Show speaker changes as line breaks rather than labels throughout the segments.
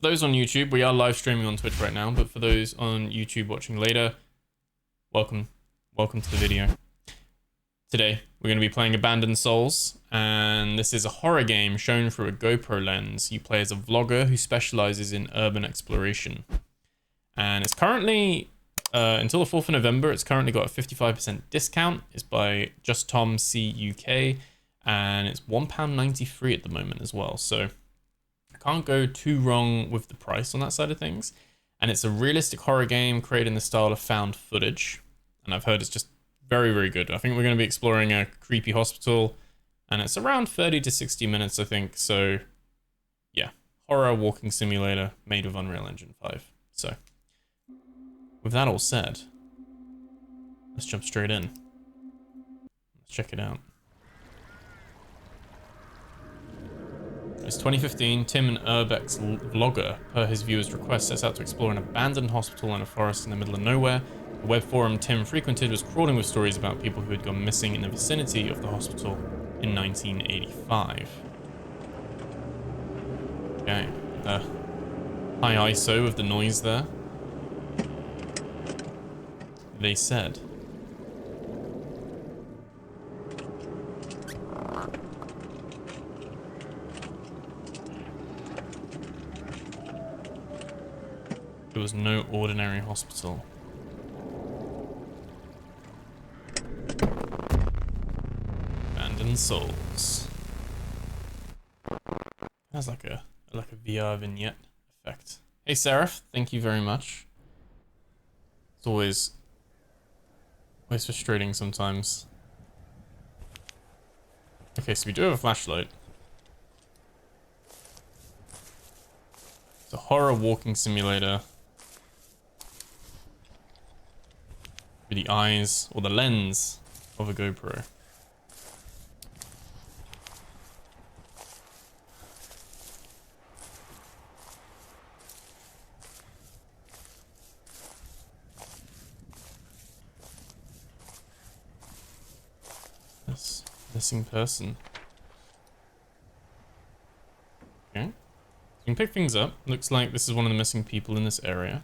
For those on YouTube, we are live streaming on Twitch right now, but for those on YouTube watching later, welcome to the video. Today, we're going to be playing Abandoned Souls, and this is a horror game shown through a GoPro lens. You play as a vlogger who specializes in urban exploration. And it's currently, until the 4th of November, it's currently got a 55% discount. It's by JustTomcuk, and it's £1.93 at the moment as well. So can't go too wrong with the price on that side of things. And it's a realistic horror game created in the style of found footage. And I've heard it's just very, very good. I think we're going to be exploring a creepy hospital. And it's around 30 to 60 minutes, I think. So, yeah. Horror walking simulator made with Unreal Engine 5. So, with that all said, let's jump straight in. Let's check it out. It's 2015, Tim, an urbex vlogger, per his viewers' request, sets out to explore an abandoned hospital in a forest in the middle of nowhere. The web forum Tim frequented was crawling with stories about people who had gone missing in the vicinity of the hospital in 1985. Okay, high ISO with the noise there. They said. It was no ordinary hospital. Abandoned Souls. Has like a VR vignette effect. Hey Seraph, thank you very much. It's always frustrating sometimes. Okay, so we do have a flashlight. It's a horror walking simulator. With the eyes, or the lens, of a GoPro. This missing person. Okay. You can pick things up. Looks like this is one of the missing people in this area.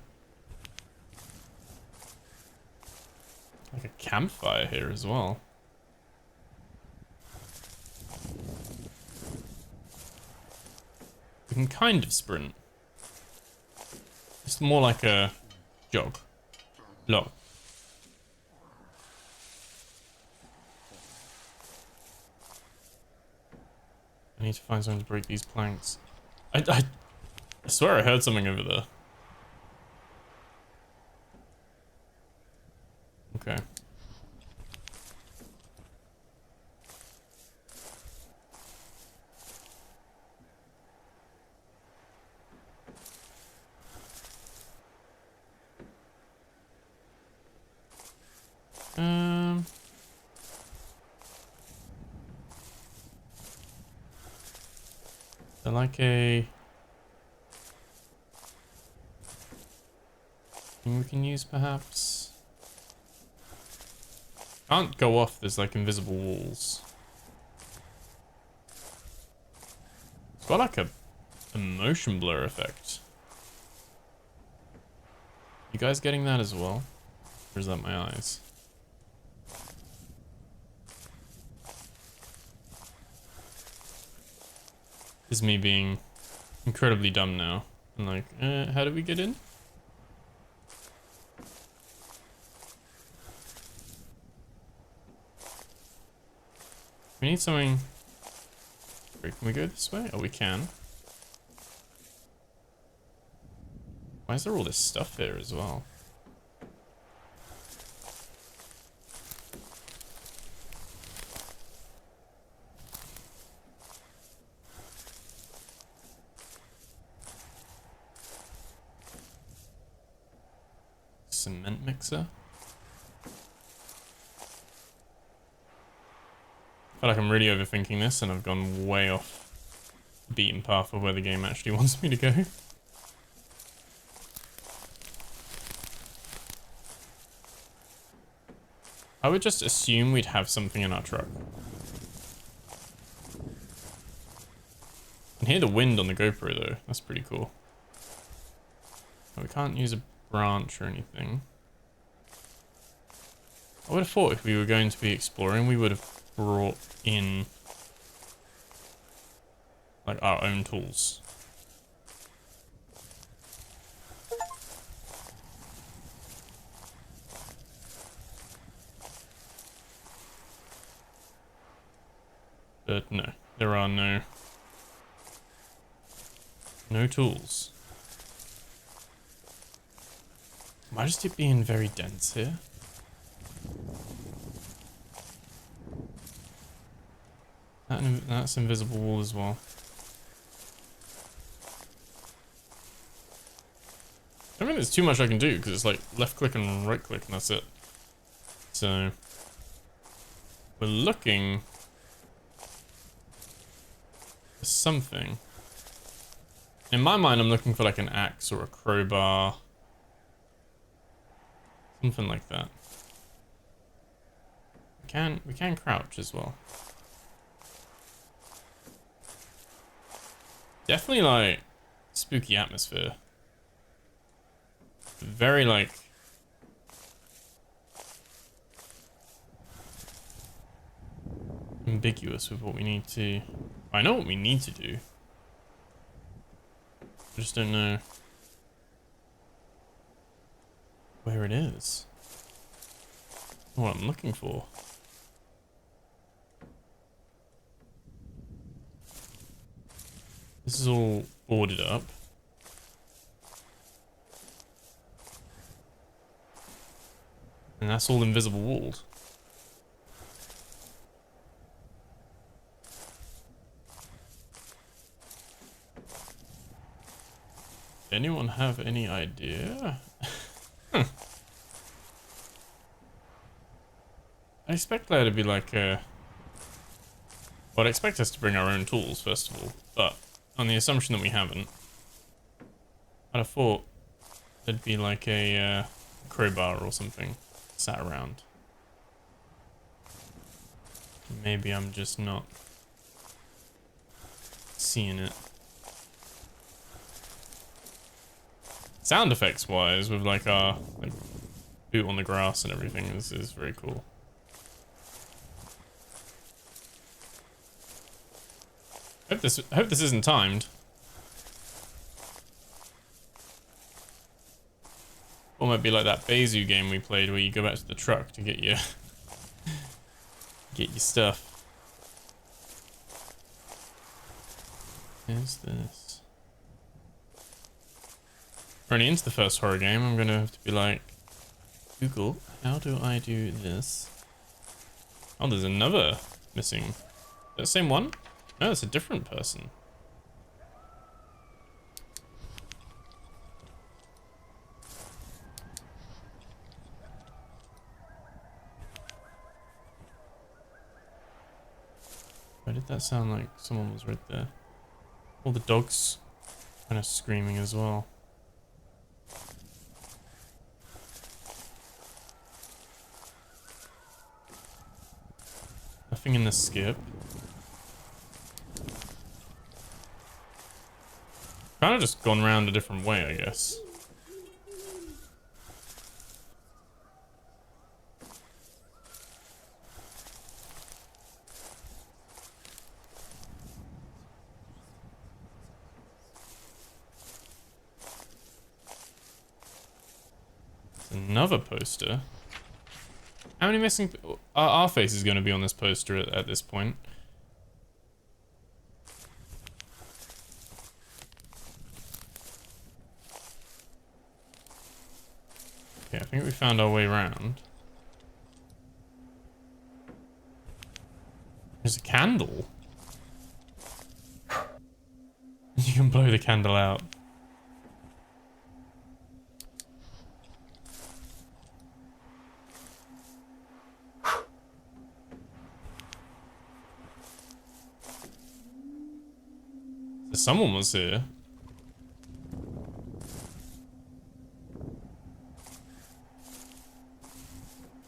Like a campfire here as well. We can kind of sprint. It's more like a jog. Log. I need to find something to break these planks. I swear I heard something over there. Okay. They're like a thing we can use perhaps. Can't go off, there's like invisible walls. It's got like a motion blur effect. You guys getting that as well? Or is that my eyes? This is me being incredibly dumb now. I'm like, how do we get in? We need something. Wait, can we go this way? Oh, we can. Why is there all this stuff here as well? Cement mixer? I feel like I'm really overthinking this and I've gone way off the beaten path of where the game actually wants me to go. I would just assume we'd have something in our truck. I can hear the wind on the GoPro though, that's pretty cool. We can't use a branch or anything. I would have thought if we were going to be exploring, we would have brought in like our own tools. But no, there are no tools. Might just it being very dense here. That's invisible wall as well. I don't think there's too much I can do because it's like left click and right click and that's it. So we're looking for something. In my mind, I'm looking for like an axe or a crowbar. Something like that. We can crouch as well. Definitely like spooky atmosphere. Very like ambiguous with what we need to. I know what we need to do. I just don't know where it is. What I'm looking for. This is all boarded up. And that's all invisible walled. Anyone have any idea? I expect there to be like a... Well, I'd expect us to bring our own tools, first of all. But on the assumption that we haven't, I'd have thought there'd be like a crowbar or something sat around. Maybe I'm just not seeing it. Sound effects wise, with like our boot on the grass and everything, this is very cool. I hope this isn't timed. Or might be like that Bezu game we played where you go back to the truck to get your stuff. Here's this. Running into the first horror game, I'm gonna have to be like, Google, how do I do this? Oh, there's another missing. Is that the same one? No, it's a different person. Why did that sound like someone was right there? All the dogs kind of screaming as well. Nothing in the skip. Kind of just gone around a different way, I guess. Another poster. How many missing? Our face is going to be on this poster at this point. Okay, I think we found our way around. There's a candle. You can blow the candle out. Someone was here.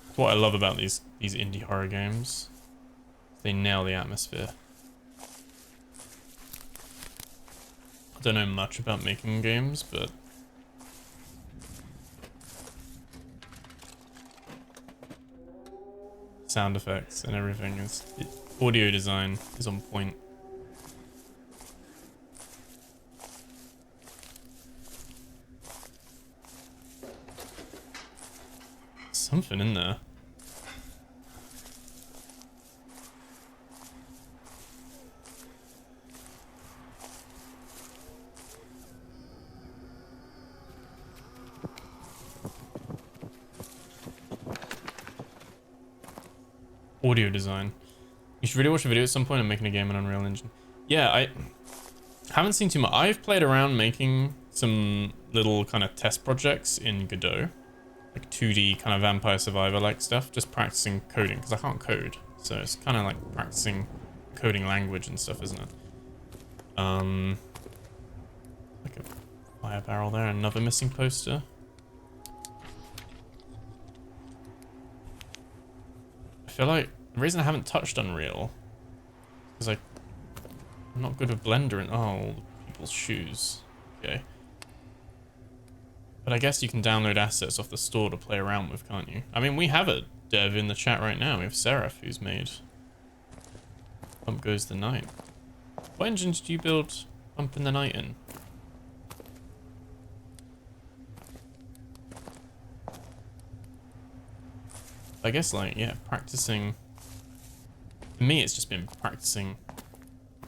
That's what I love about these indie horror games. They nail the atmosphere. I don't know much about making games, but sound effects and everything is audio design is on point. Something in there. Audio design. You should really watch a video at some point. I'm making a game in Unreal Engine. Yeah, I haven't seen too much. I've played around making some little kind of test projects in Godot, like 2D kind of Vampire Survivor like stuff, just practicing coding because I can't code, so it's kind of like practicing coding language and stuff, isn't it? Like a fire barrel there, another missing poster. I feel like the reason I haven't touched Unreal is I'm not good with Blender and all people's shoes. Okay. But I guess you can download assets off the store to play around with, can't you? I mean, we have a dev in the chat right now. We have Seraph who's made Bump Goes the Night. What engine did you build Bump in the Night in? I guess, like, yeah, practicing. For me, it's just been practicing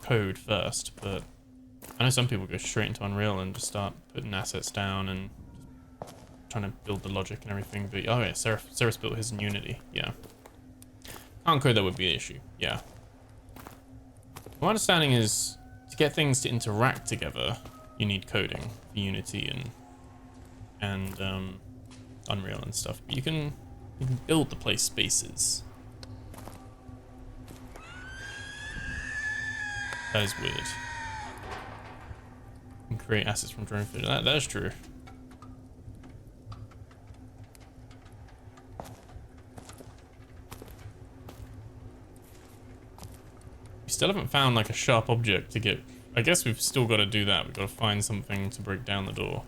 code first, but I know some people go straight into Unreal and just start putting assets down and trying to build the logic and everything. But oh yeah, Seraph's built his in Unity. Yeah, can't code, that would be an issue. Yeah. My understanding is to get things to interact together, you need coding for Unity and Unreal and stuff. But you can build the play spaces. That is weird. You can create assets from drone footage. That is true. We still haven't found like a sharp object to get. I guess we've still got to do that. We've got to find something to break down the door.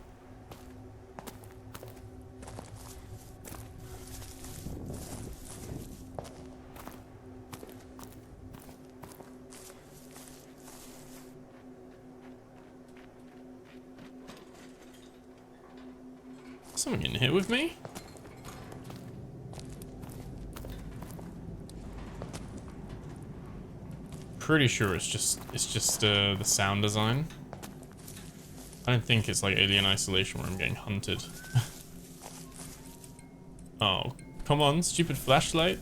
Something in here with me? Pretty sure it's just the sound design. I don't think it's like Alien Isolation where I'm getting hunted. Oh, come on, stupid flashlight.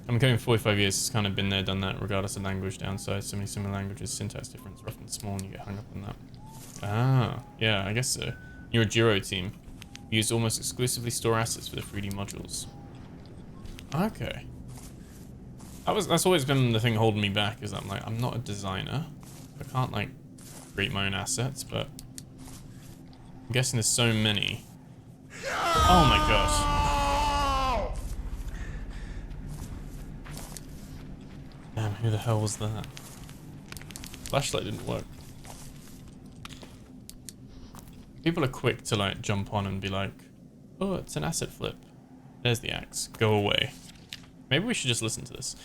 I'm going 45 years, it's kind of been there, done that, regardless of language downside. So many similar languages, syntax difference, rough and small, and you get hung up on that. Ah, yeah, I guess so. You're a Giro team. You use almost exclusively store assets for the 3D modules. Okay. That's always been the thing holding me back, is that I'm not a designer. I can't like create my own assets, but I'm guessing there's so many. Oh my gosh. Damn, who the hell was that? Flashlight didn't work. People are quick to like jump on and be like, oh, it's an asset flip. There's the axe. Go away. Maybe we should just listen to this.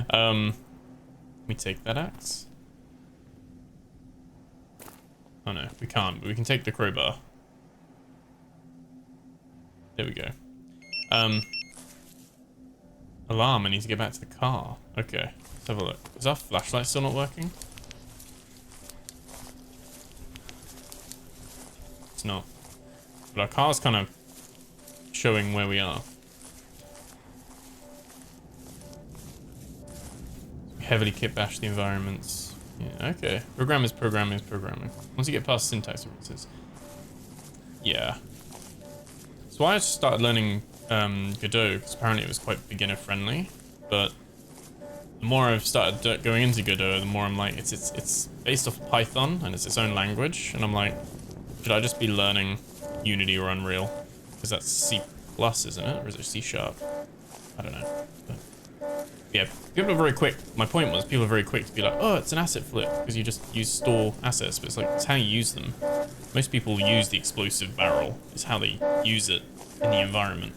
Can we take that axe? Oh no, we can't, but we can take the crowbar. There we go. Alarm, I need to get back to the car. Okay, let's have a look. Is our flashlight still not working? It's not. But our car's kind of showing where we are. Heavily kit bash the environments. Yeah, okay. Programming is programming. Once you get past syntax differences. Yeah. So I started learning Godot because apparently it was quite beginner friendly. But the more I've started going into Godot, the more I'm like, it's based off Python and it's its own language. And I'm like, should I just be learning Unity or Unreal? Because that's C+, isn't it? Or is it C#? I don't know. But yeah, people are very quick. My point was, people are very quick to be like, oh, it's an asset flip, because you just use store assets, but it's like, it's how you use them. Most people use the explosive barrel, is how they use it. in the environment.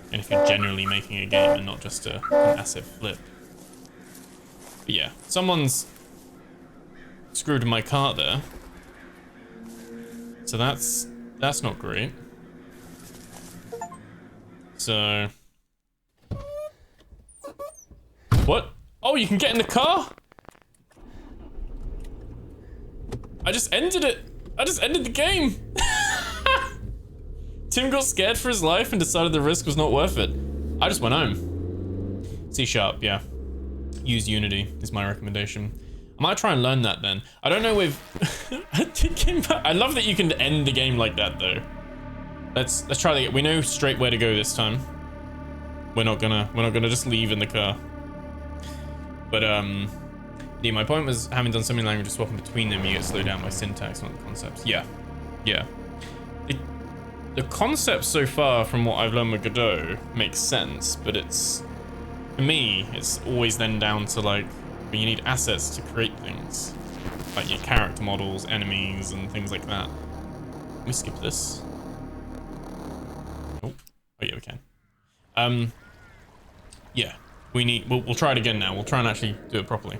And if you're generally making a game and not just an asset flip. But yeah, someone's screwed my cart there. So that's not great. So what? Oh, you can get in the car? I just ended it. I just ended the game. Tim got scared for his life and decided the risk was not worth it. I just went home. C#, yeah. Use Unity is my recommendation. I might try and learn that then. I don't know with... I love that you can end the game like that though. Let's try that. We know straight where to go this time. We're not gonna just leave in the car. But yeah, my point was having done so many languages swapping between them, you get slowed down by syntax, not the concepts. Yeah. The concepts so far from what I've learned with Godot makes sense, but it's, for me, it's always then down to like, you need assets to create things. Like your character models, enemies, and things like that. Let me skip this. Oh yeah, we can. Yeah, we'll try it again now. We'll try and actually do it properly.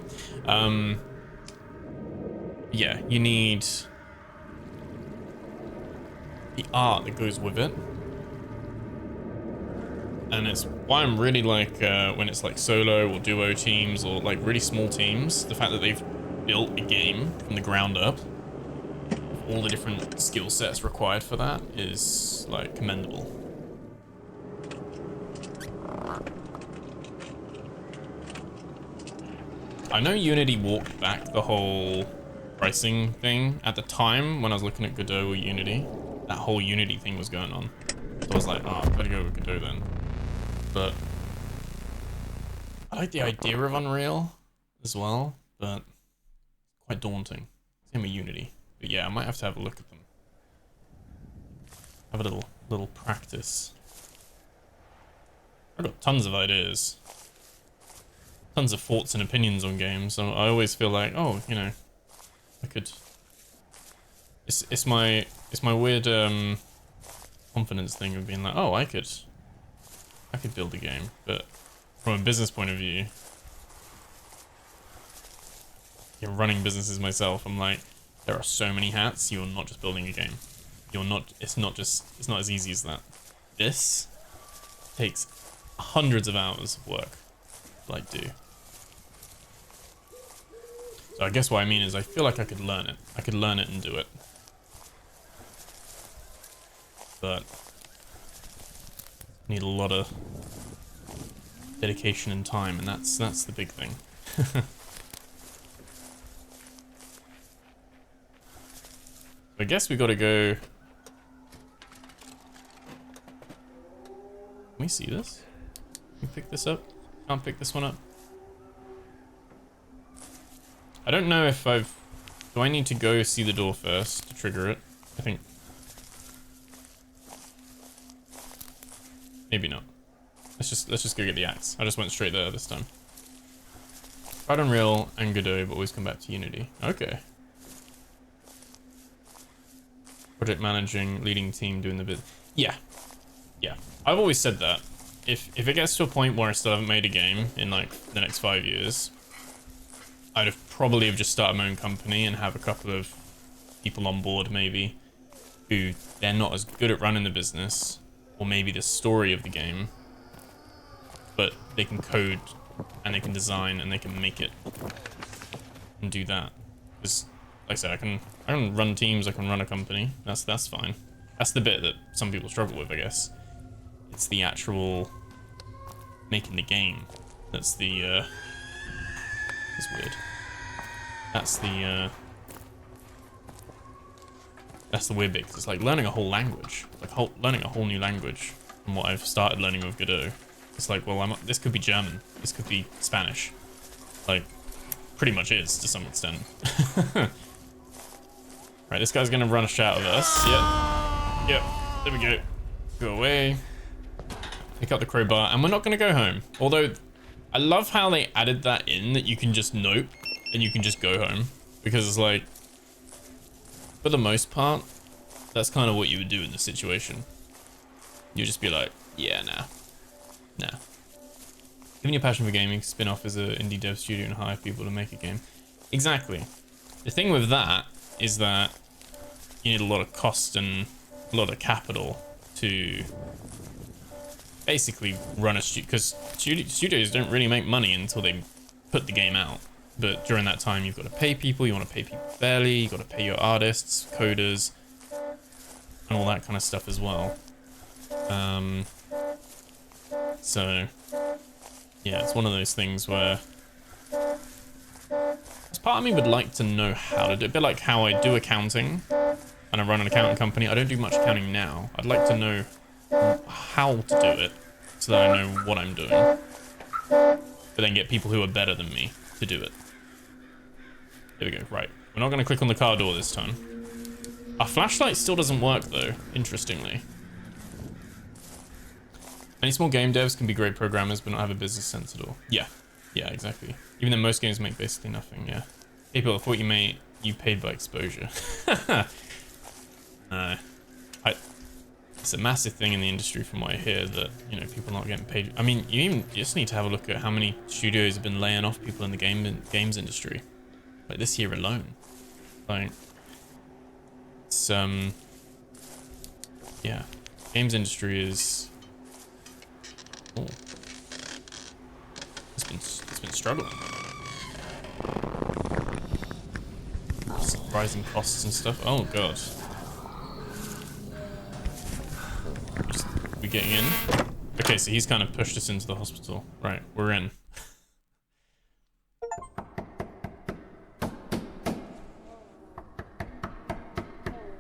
Yeah, you need the art that goes with it. And it's why I'm really like, when it's like solo or duo teams or like really small teams, the fact that they've built a game from the ground up, all the different skill sets required for that is like commendable. I know Unity walked back the whole pricing thing at the time when I was looking at Godot or Unity. That whole Unity thing was going on. So I was like, oh, I better go with Godot then. But I like the idea of Unreal as well, but quite daunting. Same with Unity. But yeah, I might have to have a look at them. Have a little practice. I've got tons of ideas. Tons of thoughts and opinions on games. I always feel like, oh, you know, I could. It's my weird confidence thing of being like, oh, I could build a game, but from a business point of view, running businesses myself, I'm like, there are so many hats. You're not just building a game. It's not as easy as that. This takes hundreds of hours of work, like do. So I guess what I mean is I feel like I could learn it. I could learn it and do it. But need a lot of dedication and time, and that's the big thing. I guess we gotta go. Can we see this? Can we pick this up? Can't pick this one up. I don't know if do I need to go see the door first to trigger it? I think. Maybe not. Let's just go get the axe. I just went straight there this time. Tried Unreal and Godot, but always come back to Unity. Okay. Project managing, leading team, doing the bit. Yeah. I've always said that. If it gets to a point where I still haven't made a game in like the next 5 years, I'd probably just started my own company and have a couple of people on board maybe who they're not as good at running the business or maybe the story of the game, but they can code and they can design and they can make it and do that. Because like I said, I can run teams, I can run a company. That's fine. That's the bit that some people struggle with, I guess. It's the actual making the game. That's the it's weird. That's the weird bit, 'cause it's like learning a whole language, like learning a whole new language from what I've started learning with Godot. It's like, well, this could be German, this could be Spanish, like pretty much is to some extent. Right, this guy's gonna run a shout at us. Yep, there we go. Go away. Pick up the crowbar, and we're not gonna go home. Although, I love how they added that in, that you can just nope, and you can just go home. Because it's like, for the most part, that's kind of what you would do in this situation. You'd just be like, yeah, nah. Given your passion for gaming, spin off as an indie dev studio and hire people to make a game. Exactly. The thing with that is that you need a lot of cost and a lot of capital to basically run a studio, because studios don't really make money until they put the game out. But during that time, you've got to pay people, you want to pay people fairly, you've got to pay your artists, coders, and all that kind of stuff as well. So, yeah, it's one of those things where part of me would like to know how to do it. A bit like how I do accounting, and I run an accounting company. I don't do much accounting now. I'd like to know how to do it, so that I know what I'm doing. But then get people who are better than me to do it. There we go, right. We're not going to click on the car door this time. Our flashlight still doesn't work though, interestingly. Many small game devs can be great programmers but not have a business sense at all. Yeah, exactly. Even though most games make basically nothing, yeah. People, I thought you paid by exposure. It's a massive thing in the industry from what I hear that, you know, people not getting paid. I mean, you just need to have a look at how many studios have been laying off people in the games industry. Like this year alone. Like, it's, yeah. Games industry is... Oh. It's been struggling. Rising costs and stuff. Oh god. We getting in? Okay, so he's kind of pushed us into the hospital. Right, we're in.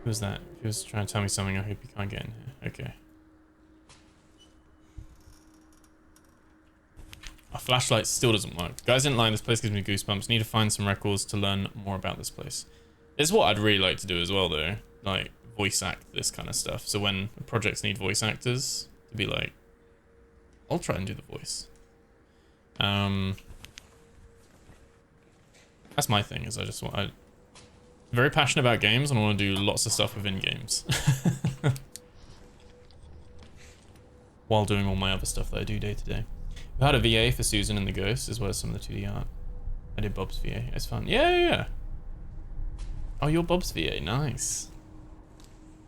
Who's that? He was trying to tell me something. I hope he can't get in here. Okay. Our flashlight still doesn't work. Guys didn't lie, this place gives me goosebumps. Need to find some records to learn more about this place. It's what I'd really like to do as well though. Like, voice act this kind of stuff. So when projects need voice actors, to be like, I'll try and do the voice. That's my thing, is I'm very passionate about games and I want to do lots of stuff within games. While doing all my other stuff that I do day to day. We had a VA for Susan and the Ghost, as well as some of the 2D art. I did Bob's VA. It's fun. Yeah. Oh, you're Bob's VA. Nice.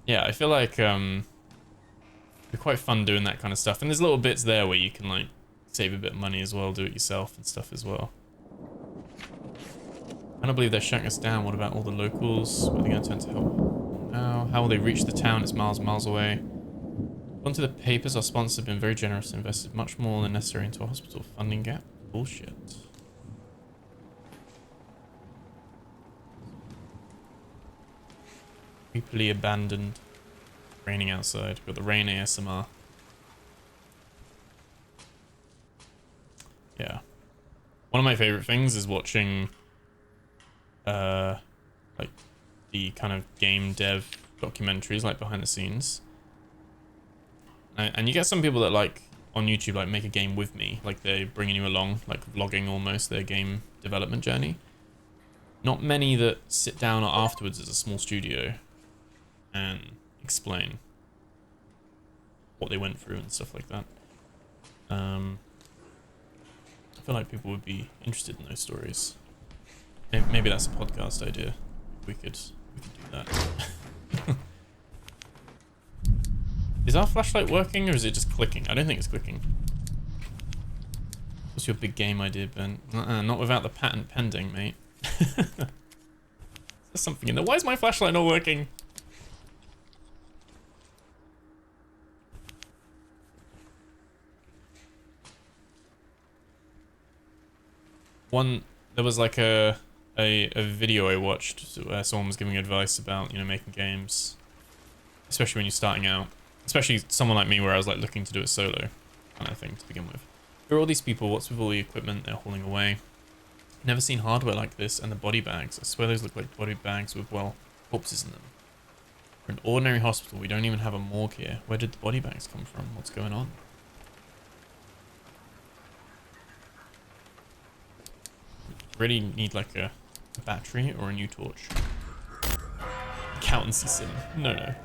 Yeah, I feel like it's quite fun doing that kind of stuff. And there's little bits there where you can like save a bit of money as well, do it yourself and stuff as well. I don't believe they're shutting us down. What about all the locals? What are they going to turn to help now? How will they reach the town? It's miles away. Onto the papers, our sponsors have been very generous and invested much more than necessary into a hospital funding gap. Bullshit. Creepily abandoned. Raining outside. We've got the rain ASMR. Yeah. One of my favorite things is watching like the kind of game dev documentaries, like behind the scenes. And you get some people that like on YouTube like make a game with me, like they're bringing you along, like vlogging almost their game development journey. Not many that sit down afterwards as a small studio and explain what they went through and stuff like that. I feel like people would be interested in those stories. Maybe that's a podcast idea. We could do that. Is our flashlight working or is it just clicking? I don't think it's clicking. What's your big game idea, Ben? Not without the patent pending, mate. There's something in there. Why is my flashlight not working? There was like a video I watched where someone was giving advice about, you know, making games, especially when you're starting out. Especially someone like me where I was like looking to do it solo kind of thing to begin with. Who are all these people? What's with all the equipment they're hauling away? Never seen hardware like this, and the body bags. I swear those look like body bags with, well, corpses in them. For an ordinary hospital, we don't even have a morgue here. Where did the body bags come from? What's going on? Really need like a battery or a new torch. accountancy sim. No, no.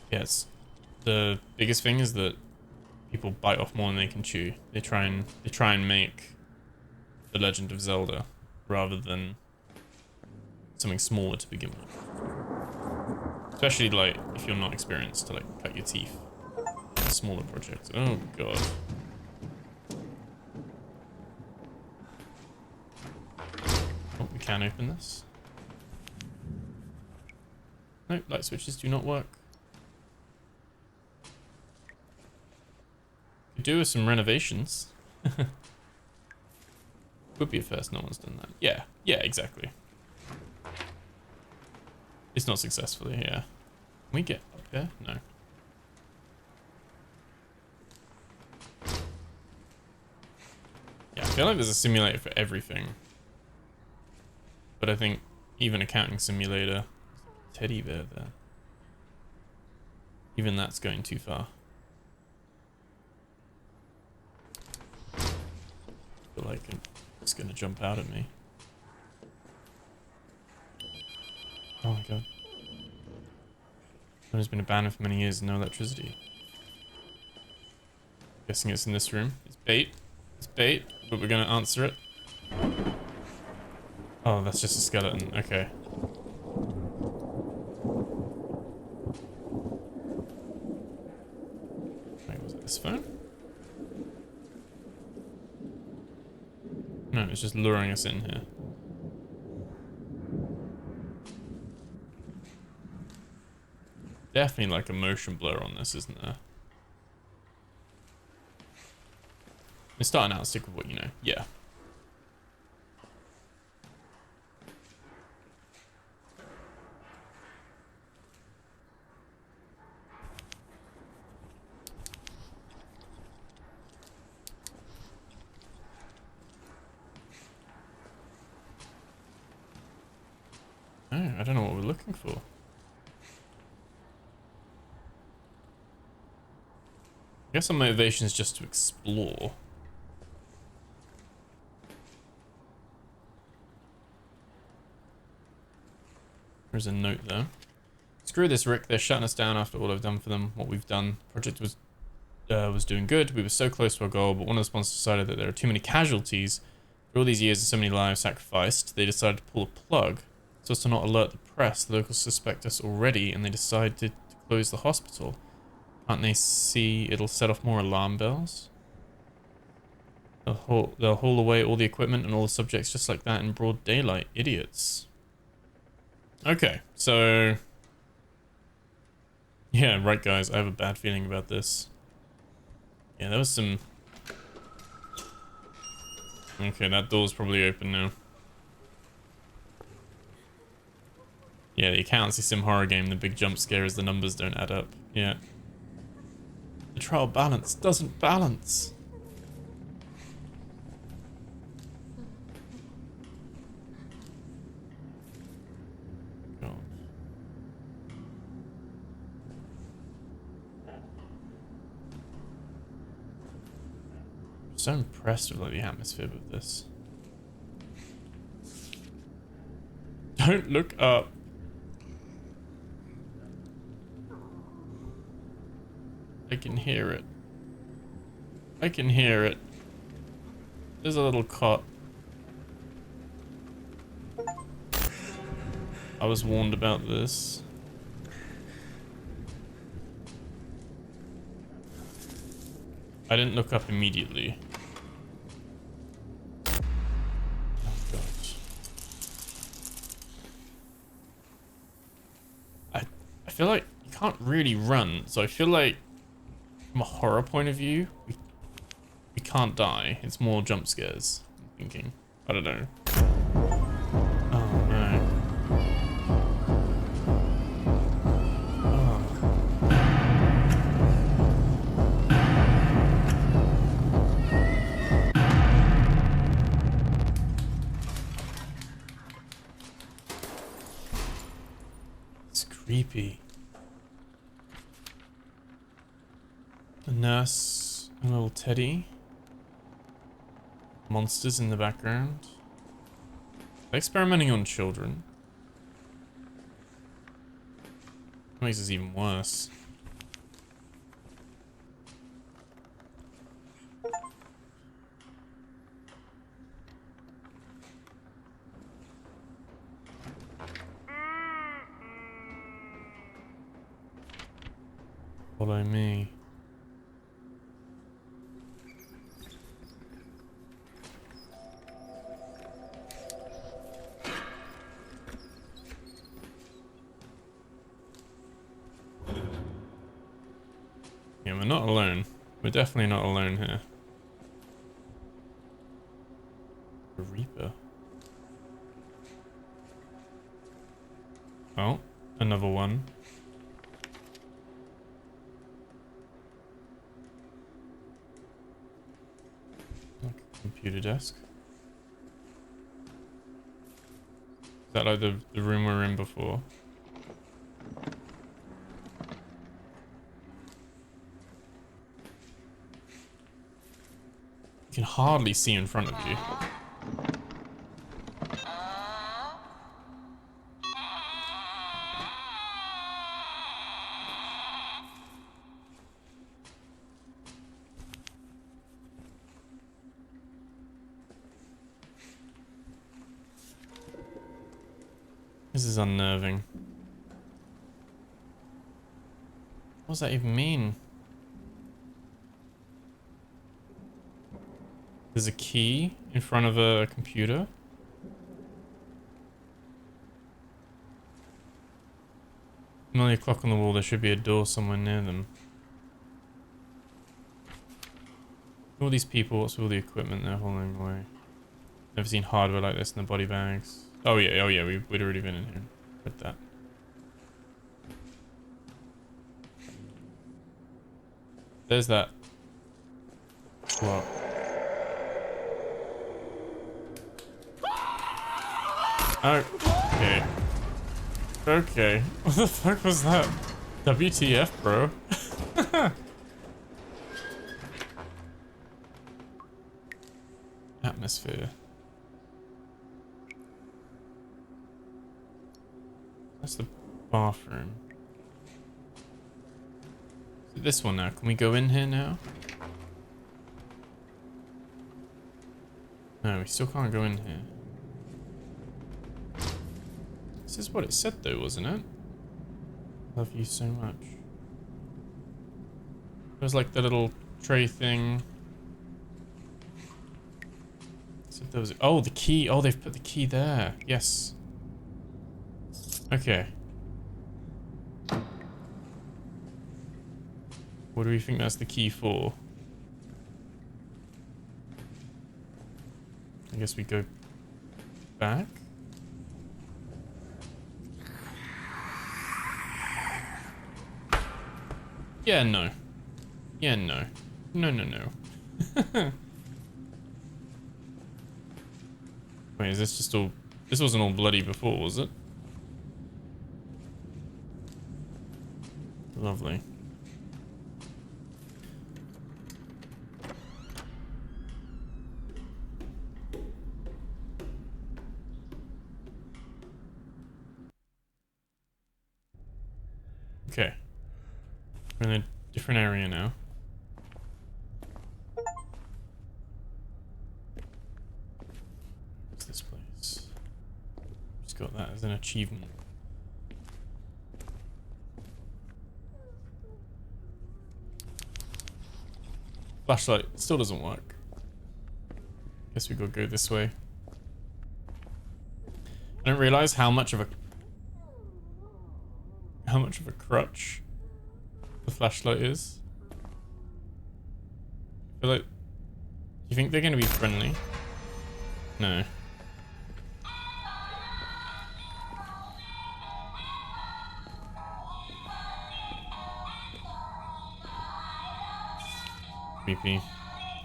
Yes. The biggest thing is that people bite off more than they can chew. They try and make The Legend of Zelda rather than something smaller to begin with. Especially like if you're not experienced to like cut your teeth in smaller projects. Oh god. Oh, we can open this. Nope, light switches do not work. Could do with some renovations. Would be a first, no one's done that. Yeah, yeah, exactly. It's not successfully here. Can we get up here? No. Yeah, I feel like there's a simulator for everything. But I think even accounting simulator, teddy bear there. Even that's going too far. I feel like it's gonna jump out at me. Oh my god. It's been abandoned for many years and no electricity. Guessing it's in this room. It's bait. It's bait, but we're gonna answer it. Oh, that's just a skeleton. Okay. Wait, was it this phone? No, it's just luring us in here. Definitely like a motion blur on this, isn't there? It's starting out stick with what you know. Yeah. Oh, I don't know what we're looking for. I guess our motivation is just to explore. There's a note there. Screw this, Rick. They're shutting us down after all I've done for them. What we've done. Project was doing good. We were so close to our goal, but one of the sponsors decided that there are too many casualties. For all these years and so many lives sacrificed, they decided to pull a plug so as to not alert the press. The locals suspect us already, and they decided to close the hospital. Can't they see it'll set off more alarm bells? They'll haul away all the equipment and all the subjects just like that in broad daylight. Idiots. Okay, so... yeah, right guys, I have a bad feeling about this. Yeah, there was some... okay, that door's probably open now. Yeah, the accountancy sim horror game, the big jump scare is the numbers don't add up. Yeah. The trial balance doesn't balance. God. I'm so impressed with like the atmosphere with this. Don't look up. I can hear it. I can hear it. There's a little cot. I was warned about this. I didn't look up immediately. Oh god. I feel like you can't really run, so I feel like from a horror point of view, we can't die. It's more jump scares, I'm thinking. I don't know. Oh no. Oh. It's creepy. A nurse, a little teddy. Monsters in the background. They're experimenting on children. Makes this even worse. Follow me. Yeah, we're not alone. We're definitely not alone here. A Reaper. Oh, another one. Like a computer desk. Is that like the room we were in before? You can hardly see in front of you. This is unnerving. What does that even mean? There's a key in front of a computer. Only a clock on the wall, there should be a door somewhere near them. All these people, what's all the equipment they're hauling away? Never seen hardware like this in the body bags. Oh yeah, we'd already been in here. Read that. There's that. What? Okay. Okay. What the fuck was that? WTF, bro? Atmosphere. That's the bathroom. So this one now. Can we go in here now? No, we still can't go in here. This is what it said though, wasn't it? Love you so much. It was like the little tray thing. So there was, oh, the key. Oh, they've put the key there. Yes. Okay. What do we think that's the key for? I guess we go back. Yeah, no. Yeah, no. No, no, no. Wait, is this just all... This wasn't all bloody before, was it? Lovely. Okay. We're in a different area now. What's this place? Just got that as an achievement. Flashlight still doesn't work. Guess we gotta go this way. I don't realize how much of a crutch the flashlight is. I feel like, do you think they're gonna be friendly? No. Creepy.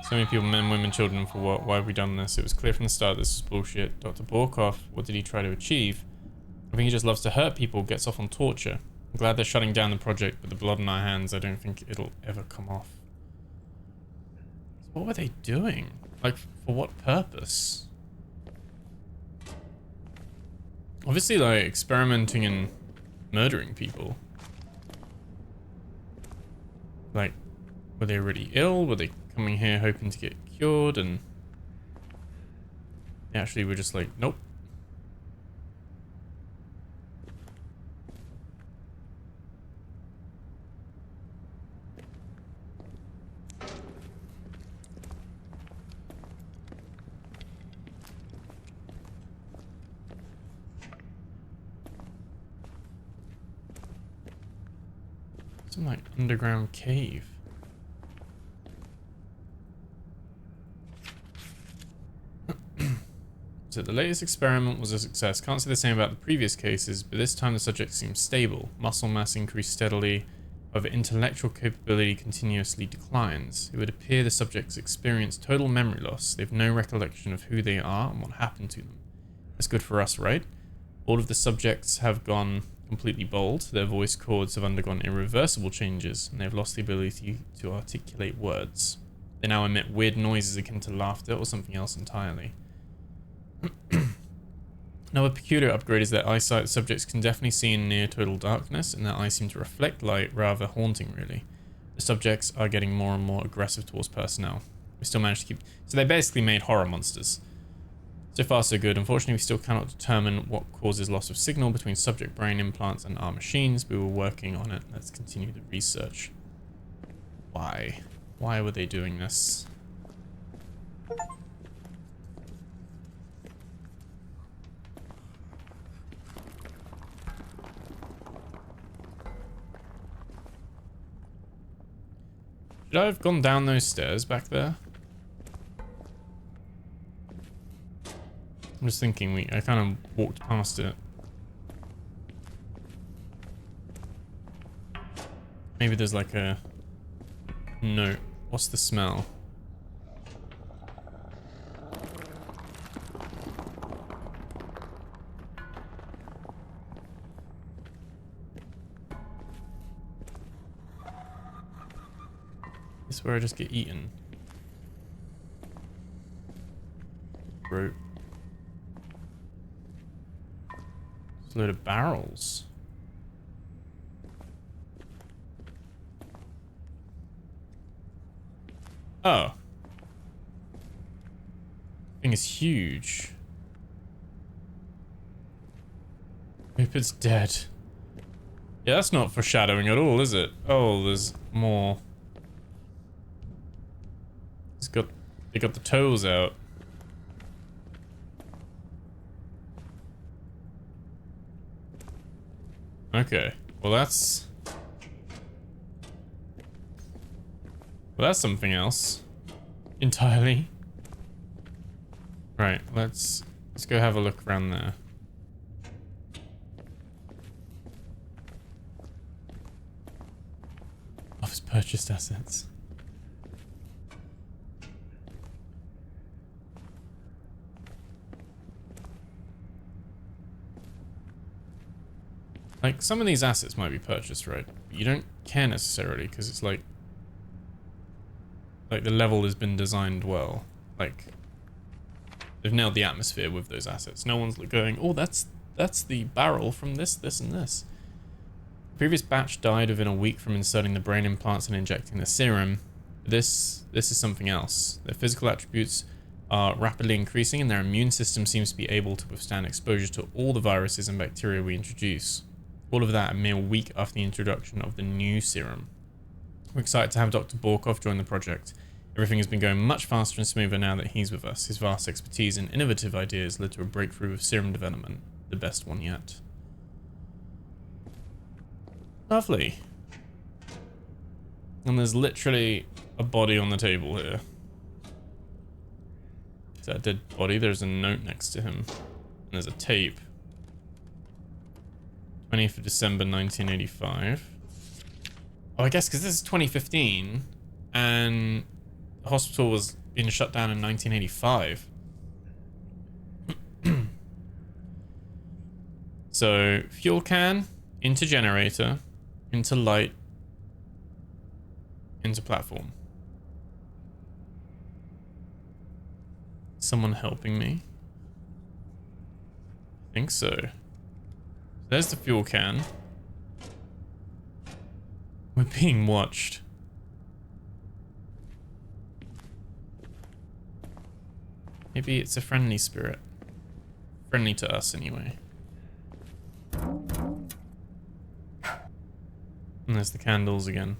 So many people, men, women, children, for what? Why have we done this? It was clear from the start this was bullshit. Dr. Borkoff, what did he try to achieve? I think he just loves to hurt people, gets off on torture. I'm glad they're shutting down the project, but the blood on our hands, I don't think it'll ever come off. So what were they doing? Like, for what purpose? Obviously, like, experimenting and murdering people. Like, were they already ill? Were they coming here hoping to get cured? And they actually were just like, nope. Some like underground cave. So the latest experiment was a success. Can't say the same about the previous cases, but this time the subject seems stable. Muscle mass increased steadily, however intellectual capability continuously declines. It would appear the subjects experience total memory loss. They have no recollection of who they are and what happened to them. That's good for us, right? All of the subjects have gone completely bald. Their voice cords have undergone irreversible changes, and they've lost the ability to articulate words. They now emit weird noises akin to laughter or something else entirely. Another peculiar upgrade is their eyesight. Subjects can definitely see in near total darkness, and their eyes seem to reflect light, rather haunting really. The subjects are getting more and more aggressive towards personnel. We still managed to keep... So they basically made horror monsters. So far so good. Unfortunately, we still cannot determine what causes loss of signal between subject brain implants and our machines. We were working on it. Let's continue the research. Why? Why were they doing this? Should I have gone down those stairs back there? I'm just thinking, I kind of walked past it. Maybe there's like a note. What's the smell? This is where I just get eaten. Rope. There's a load of barrels. Oh. Thing is huge. Hope it's dead. Yeah, that's not foreshadowing at all, is it? Oh, there's more. They got the toes out. Okay. Well, that's something else entirely. Right, let's go have a look around there. Office purchased assets. Like, some of these assets might be purchased, right? But you don't care necessarily, because it's like the level has been designed well. Like, they've nailed the atmosphere with those assets. No one's going, oh, that's the barrel from this, and this. The previous batch died within a week from inserting the brain implants and injecting the serum. This is something else. Their physical attributes are rapidly increasing, and their immune system seems to be able to withstand exposure to all the viruses and bacteria we introduce. All of that a mere week after the introduction of the new serum. We're excited to have Dr. Borkov join the project. Everything has been going much faster and smoother now that he's with us. His vast expertise and innovative ideas led to a breakthrough of serum development. The best one yet. Lovely. And there's literally a body on the table here. Is that a dead body? There's a note next to him. And there's a tape. 20th of December 1985. Oh, I guess because this is 2015 and the hospital was being shut down in 1985. So, fuel can, into generator, into light, into platform. Someone helping me? I think so. There's the fuel can. We're being watched. Maybe it's a friendly spirit. Friendly to us, anyway. And there's the candles again.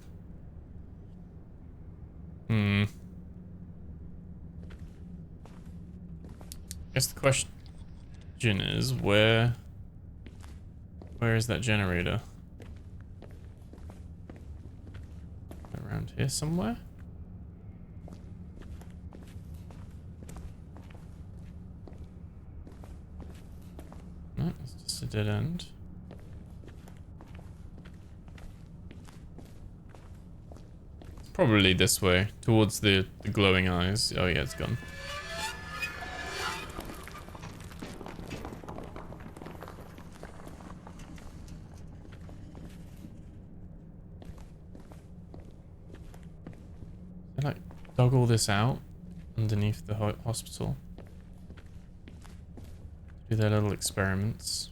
Guess the question is, where is that generator? Around here somewhere? No, it's just a dead end. It's probably this way, towards the glowing eyes. Oh yeah, it's gone. They like dug all this out underneath the hospital. Do their little experiments.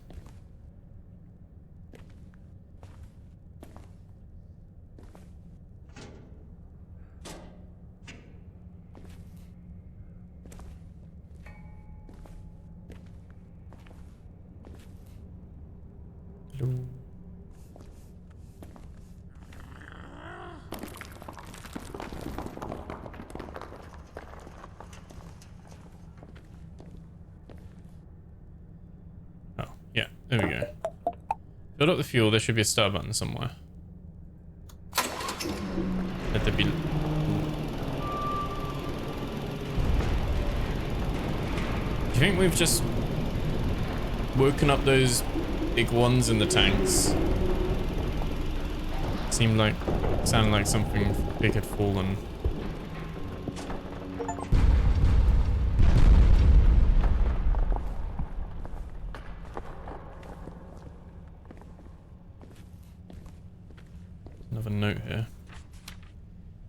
Hello. Yeah, there we go. Build up the fuel, there should be a start button somewhere. Let there be... Do you think we've just woken up those big ones in the tanks? Sounded like something big had fallen. Another note here.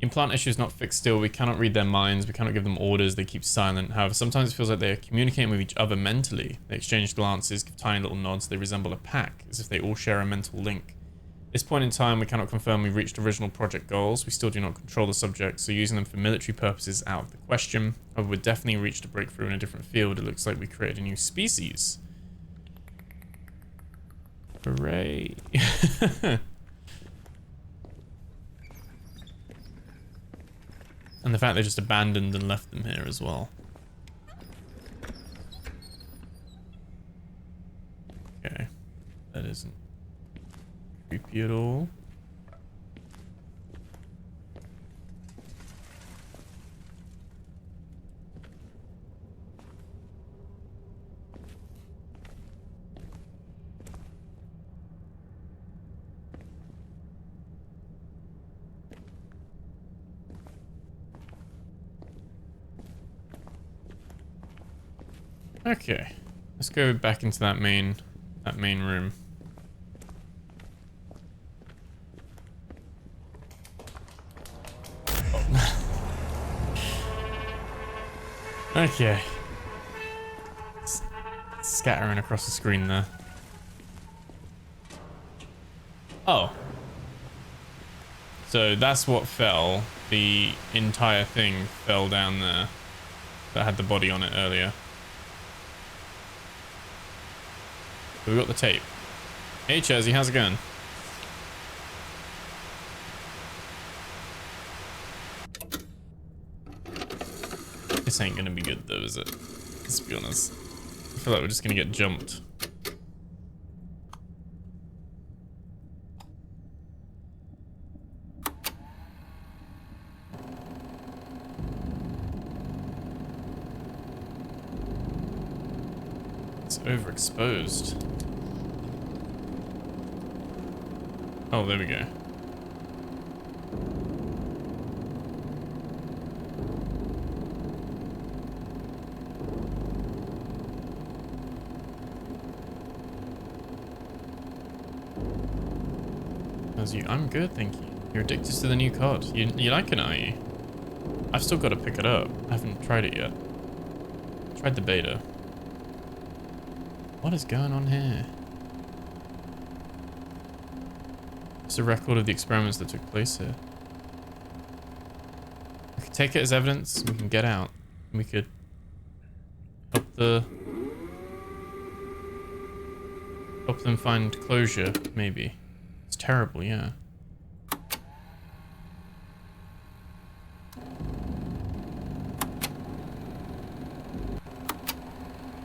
Implant issue is not fixed still. We cannot read their minds. We cannot give them orders. They keep silent. However, sometimes it feels like they are communicating with each other mentally. They exchange glances, give tiny little nods. They resemble a pack, as if they all share a mental link. At this point in time, we cannot confirm we've reached original project goals. We still do not control the subject, so using them for military purposes is out of the question. However, we've definitely reached a breakthrough in a different field. It looks like we created a new species. Hooray. And the fact they just abandoned and left them here as well. Okay. That isn't creepy at all. Okay, let's go back into that main room. Okay. Scattering across the screen there. Oh. So that's what fell. The entire thing fell down there. That had the body on it earlier. We got the tape. Hey Chazzy, how's it going? This ain't gonna be good though, is it? Let's be honest. I feel like we're just gonna get jumped. It's overexposed. Oh, there we go. How's you? I'm good, thank you. You're addicted to the new COD. You like it, are you? I've still got to pick it up. I haven't tried it yet. Tried the beta. What is going on here? It's a record of the experiments that took place here. We could take it as evidence. We can get out. We could help them find closure, maybe. It's terrible, yeah.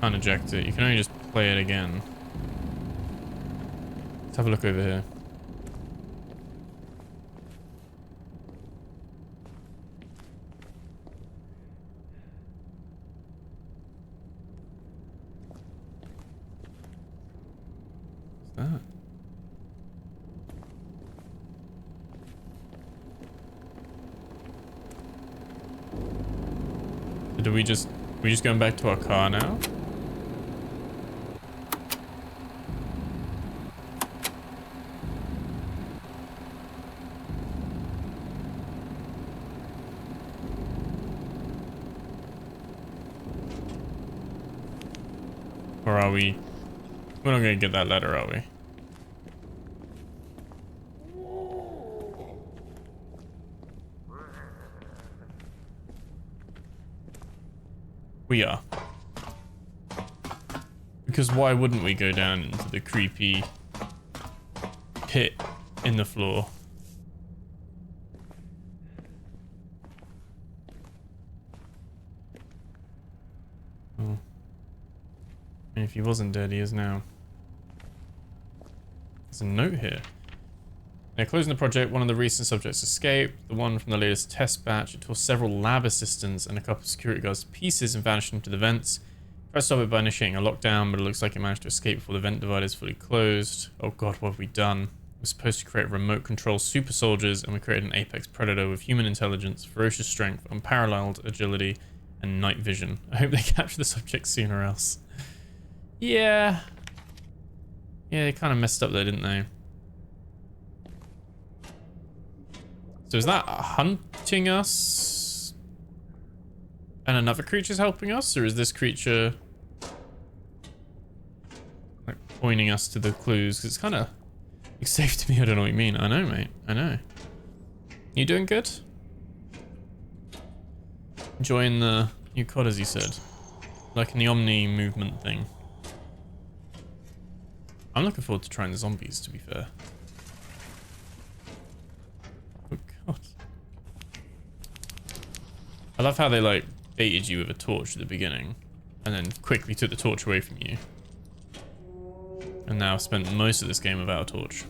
Can't eject it. You can only just play it again. Let's have a look over here. What's that? So do we just going back to our car now? Or are we? We're not gonna get that letter, are we? We are. Because why wouldn't we go down into the creepy pit in the floor? Oh. And if he wasn't dead, he is now. There's a note here. Now, closing the project, one of the recent subjects escaped. The one from the latest test batch. It tore several lab assistants and a couple of security guards to pieces and vanished into the vents. Tried to stop it by initiating a lockdown, but it looks like it managed to escape before the vent divider is fully closed. Oh god, what have we done? We're supposed to create remote control super soldiers, and we created an apex predator with human intelligence, ferocious strength, unparalleled agility, and night vision. I hope they capture the subject soon or else. Yeah. Yeah, they kind of messed up there, didn't they? So is that hunting us? And another creature's helping us? Or is this creature like pointing us to the clues? Because it's kind of safe to me. I don't know what you mean. I know, mate. I know. You doing good? Enjoying the new COD, as you said. Like in the Omni movement thing. I'm looking forward to trying the zombies, to be fair. Oh god. I love how they like baited you with a torch at the beginning and then quickly took the torch away from you. And now I've spent most of this game without a torch.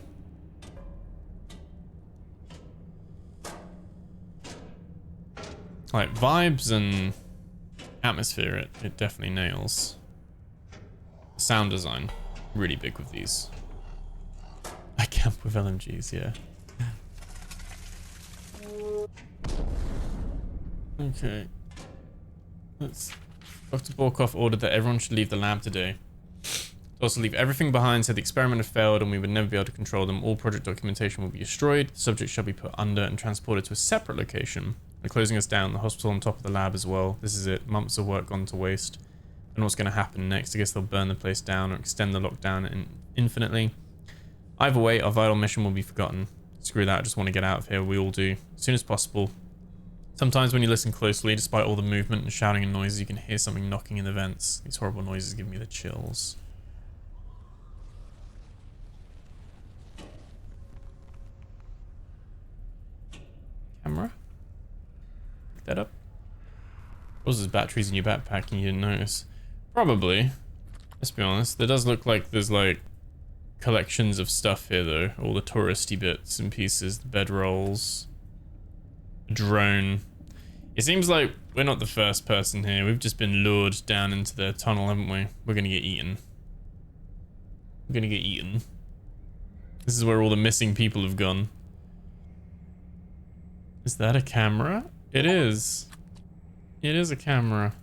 Like vibes and atmosphere, it definitely nails. Sound design, really big with these. I camp with LMGs, yeah. Okay. Dr. Borkoff ordered that everyone should leave the lab today. Also leave everything behind, said the experiment had failed and we would never be able to control them. All project documentation will be destroyed. The subject shall be put under and transported to a separate location. They're closing us down, the hospital on top of the lab as well. This is it. Months of work gone to waste. I don't know what's going to happen next. I guess they'll burn the place down or extend the lockdown infinitely. Either way, our vital mission will be forgotten. Screw that, I just want to get out of here. We all do. As soon as possible. Sometimes when you listen closely, despite all the movement and shouting and noises, you can hear something knocking in the vents. These horrible noises give me the chills. Camera? Pick that up. Was there's batteries in your backpack and you didn't notice? Probably. Let's be honest. There does look like there's like collections of stuff here though. All the touristy bits and pieces, the bedrolls, drone. It seems like we're not the first person here. We've just been lured down into the tunnel, haven't we? We're gonna get eaten. We're gonna get eaten. This is where all the missing people have gone. Is that a camera? It is. It is a camera.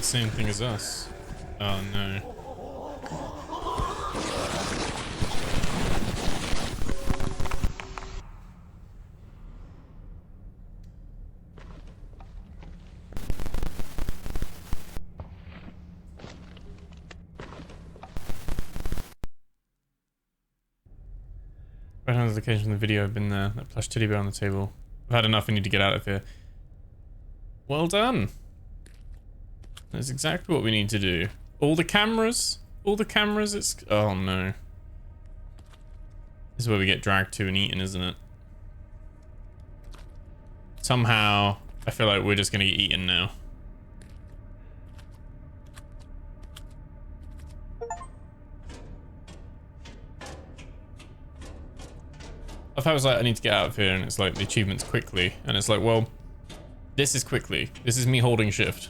same thing as us. Oh no. Right on the location of the video, I've been there. That plush teddy bear on the table. I've had enough, I need to get out of here. Well done. That's exactly what we need to do. All the cameras, it's... Oh no. This is where we get dragged to and eaten, isn't it? Somehow, I feel like we're just gonna get eaten now. I thought it was like, I need to get out of here, and it's like the achievements quickly, and it's like, well, this is quickly. This is me holding shift.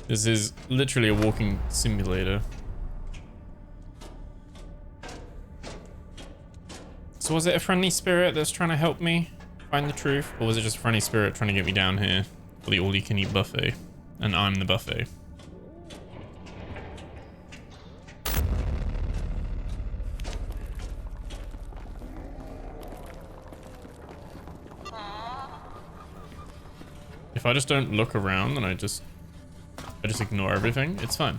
This is literally a walking simulator. So was it a friendly spirit that's trying to help me find the truth, or was it just a friendly spirit trying to get me down here for the all-you-can-eat buffet, and I'm the buffet? If I just don't look around and I just ignore everything, it's fine.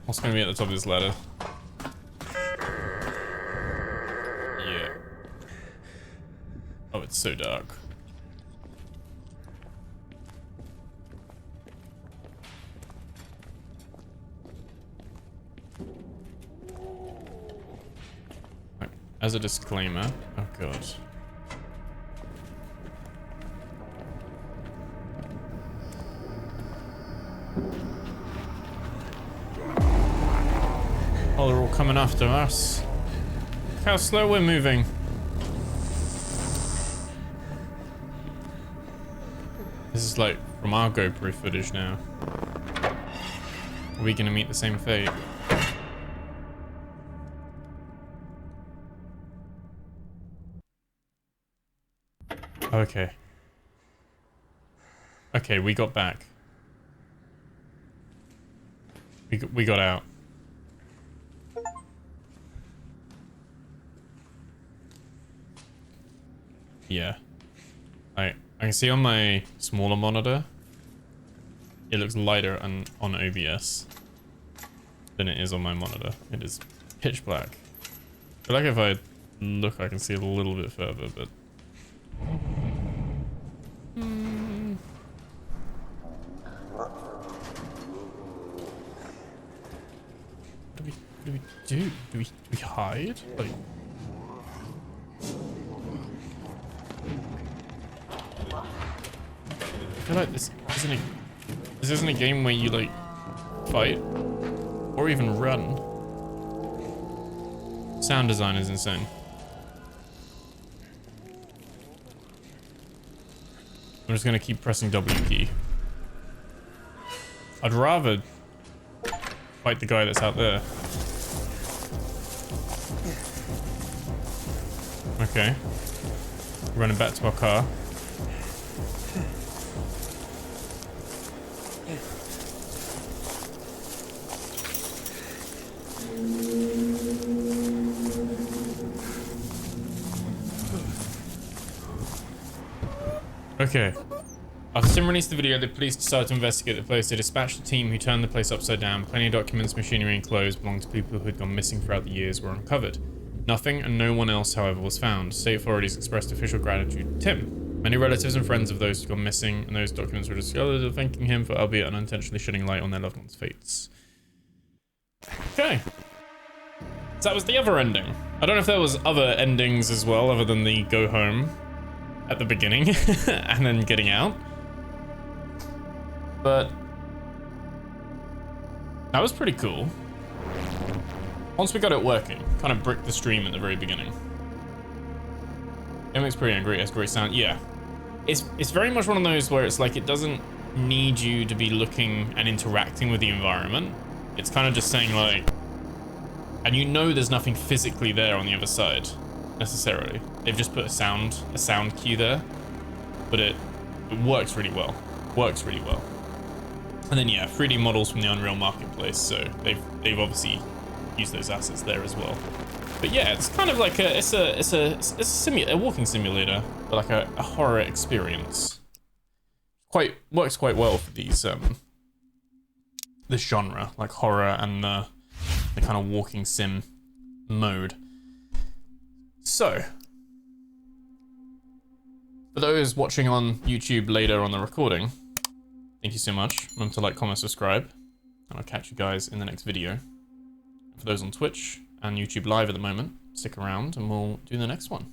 What's gonna be at the top of this ladder? Yeah. Oh, it's so dark. Right. As a disclaimer, oh god. Oh, they're all coming after us. Look how slow we're moving. This is like from our GoPro footage now. Are we gonna meet the same fate? Okay. Okay, we got back. We got out. Yeah. I can see on my smaller monitor, it looks lighter on OBS than it is on my monitor. It is pitch black. I feel like if I look, I can see a little bit further, but... What do we do? Do we hide? Like... I feel like this isn't a game where you like fight or even run. Sound design is insane. I'm just gonna keep pressing W key. I'd rather fight the guy that's out there. Okay. Running back to our car. Okay. After Sim released the video, the police decided to investigate the place. They dispatched a team who turned the place upside down. Plenty of documents, machinery, and clothes belonging to people who had gone missing throughout the years were uncovered. Nothing and no one else, however, was found. State authorities expressed official gratitude to Tim. Many relatives and friends of those who had gone missing and those documents were discovered, thanking him for albeit unintentionally shedding light on their loved ones' fates. Okay. So that was the other ending. I don't know if there was other endings as well, other than the go home at the beginning and then getting out. But that was pretty cool. Once we got it working, kind of bricked the stream at the very beginning. It makes pretty angry, it has great sound. Yeah. It's very much one of those where it's like it doesn't need you to be looking and interacting with the environment. It's kind of just saying like, and you know there's nothing physically there on the other side necessarily. They've just put a sound cue there, but it works really well. Works really well. And then yeah, 3D models from the Unreal Marketplace. So they've obviously used those assets there as well. But yeah, it's kind of like a walking simulator, but like a horror experience. Works quite well for these this genre, like horror and the kind of walking sim mode. So for those watching on YouTube later on the recording, thank you so much. Remember to like, comment, subscribe, and I'll catch you guys in the next video. For those on Twitch and YouTube Live at the moment, stick around and we'll do the next one.